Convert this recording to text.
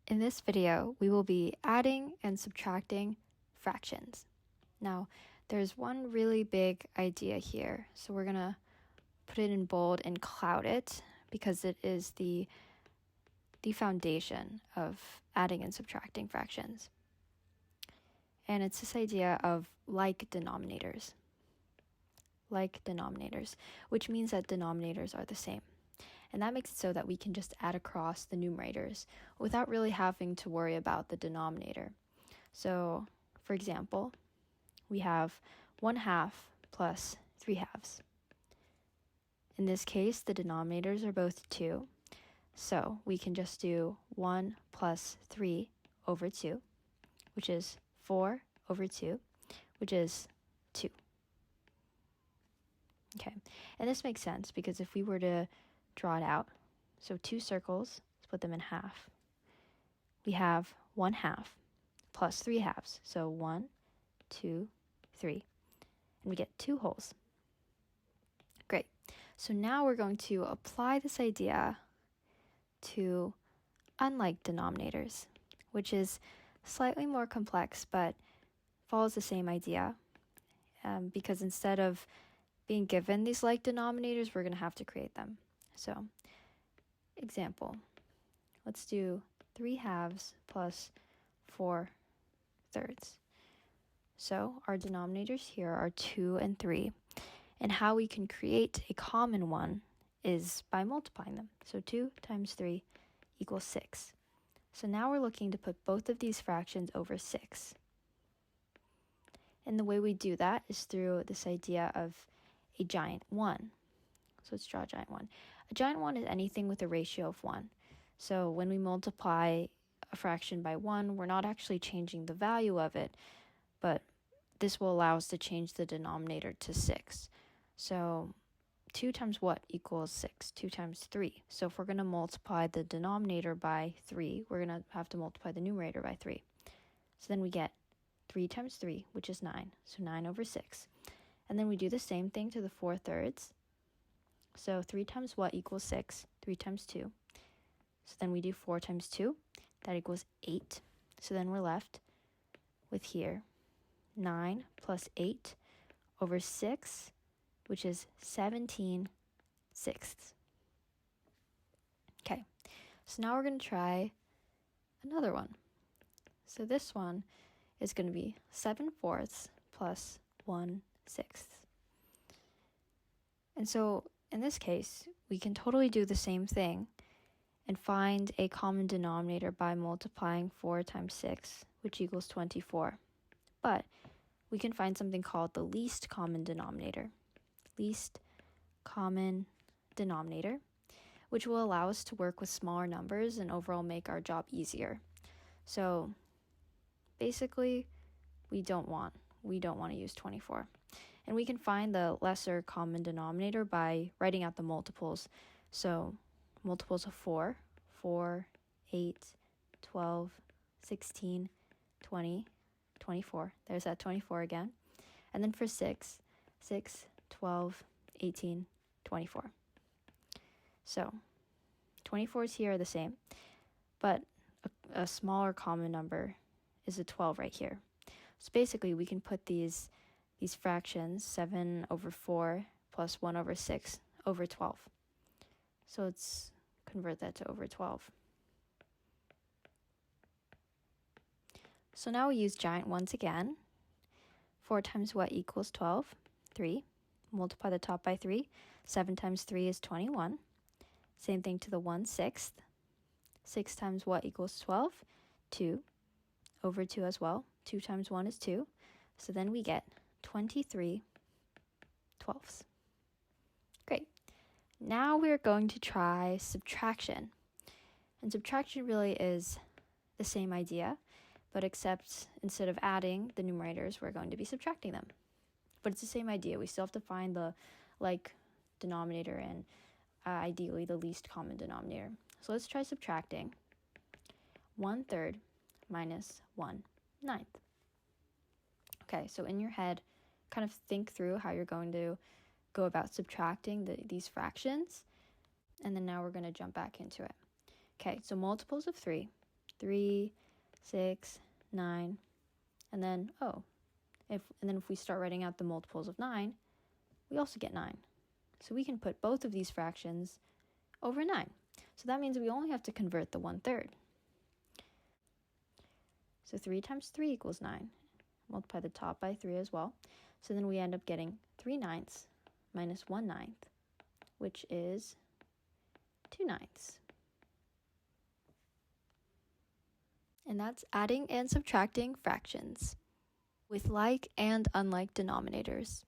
In this video, we will be adding and subtracting fractions. Now, there's one really big idea here, so we're going to put it in bold and cloud it because it is the foundation of adding and subtracting fractions. And it's this idea of like denominators. Like denominators, which means that denominators are the same. And that makes it so that we can just add across the numerators without really having to worry about the denominator. So, for example, we have 1/2 plus 3/2. In this case, the denominators are both 2. So we can just do 1 plus 3 over 2, which is 4 over 2, which is 2. Okay, and this makes sense because if we were to draw it out, so 2 circles, split them in half, we have 1/2 plus 3/2, so 1, 2, 3, and we get 2 wholes. Great, so now we're going to apply this idea to unlike denominators, which is slightly more complex but follows the same idea, because instead of being given these like denominators, we're going to have to create them. So, example, let's do 3/2 plus 4/3. So our denominators here are 2 and 3, and how we can create a common one is by multiplying them. So 2 times 3 equals 6. So now we're looking to put both of these fractions over 6. And the way we do that is through this idea of a giant 1. So let's draw a giant 1. A giant 1 is anything with a ratio of 1. So when we multiply a fraction by 1, we're not actually changing the value of it, but this will allow us to change the denominator to 6. So 2 times what equals 6? 2 times 3. So if we're going to multiply the denominator by 3, we're going to have to multiply the numerator by 3. So then we get 3 times 3, which is 9. So 9 over 6. And then we do the same thing to the 4/3. So 3 times what equals 6? 3 times 2. So then we do 4 times 2. That equals 8. So then we're left with here 9 plus 8 over 6, which is 17/6. Okay, so now we're going to try another one. So this one is going to be 7/4 plus 1/6. And so in this case, we can totally do the same thing and find a common denominator by multiplying 4 times 6, which equals 24. But we can find something called the least common denominator. Least common denominator, which will allow us to work with smaller numbers and overall make our job easier. So basically, we don't want to use 24. And we can find the lesser common denominator by writing out the multiples. So multiples of 4, 8, 12, 16, 20, 24. There's that 24 again. And then for 6, 12, 18, 24. So 24s here are the same, but a smaller common number is a 12 right here. So basically, we can put these fractions, 7 over 4 plus 1 over 6 over 12. So let's convert that to over 12. So now we use giant ones again. 4 times what equals 12? 3. Multiply the top by 3. 7 times 3 is 21. Same thing to the 1/6. 6 times what equals 12? 2. Over 2 as well. 2 times 1 is 2. So then we get 23/12. Great. Now we're going to try subtraction. And subtraction really is the same idea, but except instead of adding the numerators, we're going to be subtracting them. But it's the same idea. We still have to find the like denominator and ideally the least common denominator. So let's try subtracting 1/3 minus 1/9. Okay, so in your head, kind of think through how you're going to go about subtracting these fractions. And then now we're going to jump back into it. Okay, so multiples of 3. 3, 6, 9, and then, if we start writing out the multiples of 9, we also get 9. So we can put both of these fractions over 9. So that means we only have to convert the 1/3. So 3 times 3 equals 9. Multiply the top by 3 as well. So then we end up getting 3/9 minus 1/9, which is 2/9. And that's adding and subtracting fractions with like and unlike denominators.